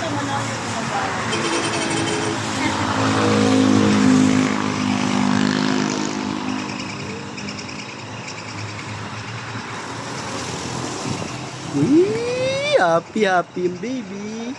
Eee, happy happy yung baby.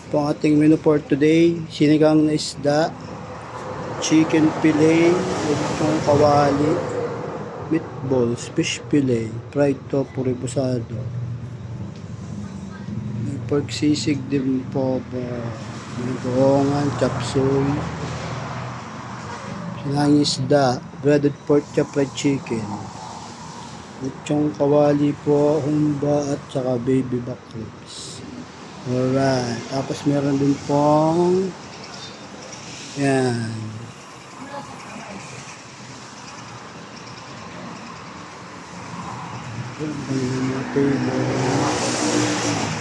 Ito ang ating menu for today. Sinigang na isda, chicken fillet, itong kawali, meatballs, fish fillet, fried tofu rebusado. May pork sisig din po ba? May goongan, chapsuy, sinanging isda, breaded pork chop, fried chicken. Itong kawali po, humba at saka baby back ribs. Alright. Tapos meron din pong yan. Yan ang mga table.